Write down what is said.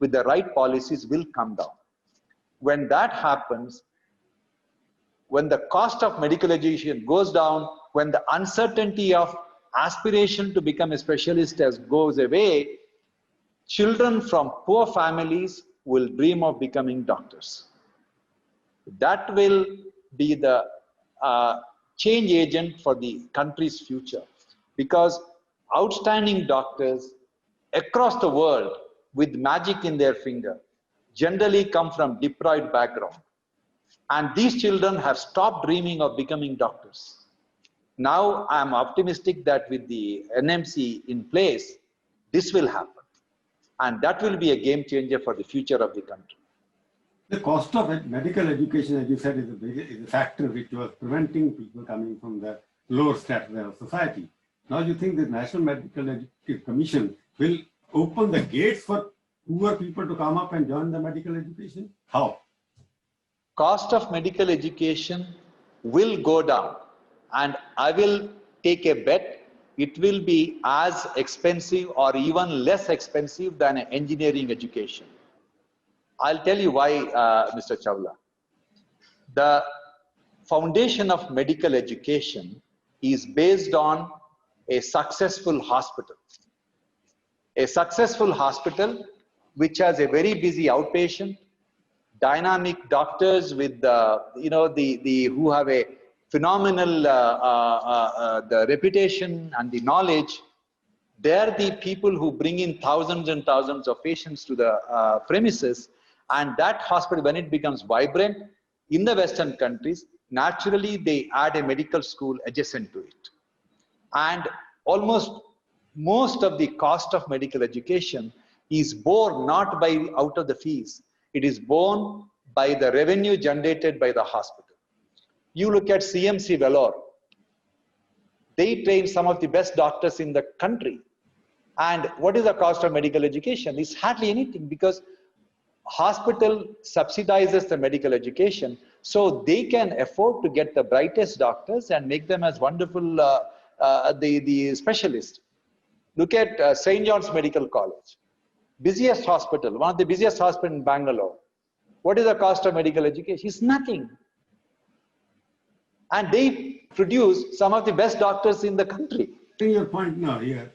with the right policies will come down. When that happens, when the cost of medical education goes down, when the uncertainty of aspiration to become a specialist goes away, children from poor families will dream of becoming doctors. That will be the change agent for the country's future, because outstanding doctors across the world with magic in their finger generally come from deprived background. And these children have stopped dreaming of becoming doctors. Now I am optimistic that with the NMC in place, this will happen. And that will be a game changer for the future of the country. The cost of medical education, as you said, is a factor which was preventing people coming from the lower strata of society. Now you think the National Medical Education Commission will open the gates for poor people to come up and join the medical education? How? Cost of medical education will go down, and I will take a bet it will be as expensive or even less expensive than an engineering education. I'll tell you why, Mr. Chawla. The foundation of medical education is based on a successful hospital. A successful hospital which has a very busy outpatient, dynamic doctors with who have a phenomenal the reputation and the knowledge. They're the people who bring in thousands and thousands of patients to the premises, and that hospital, when it becomes vibrant in the Western countries, naturally they add a medical school adjacent to it. And almost most of the cost of medical education is borne not by out of the fees. It is borne by the revenue generated by the hospital. You look at CMC Vellore. They train some of the best doctors in the country. And what is the cost of medical education? It's hardly anything, because hospital subsidizes the medical education, so they can afford to get the brightest doctors and make them as wonderful the specialists. Look at St. John's Medical College, busiest hospital, one of the busiest hospitals in Bangalore. What is the cost of medical education? It's nothing. And they produce some of the best doctors in the country. I think your point now here,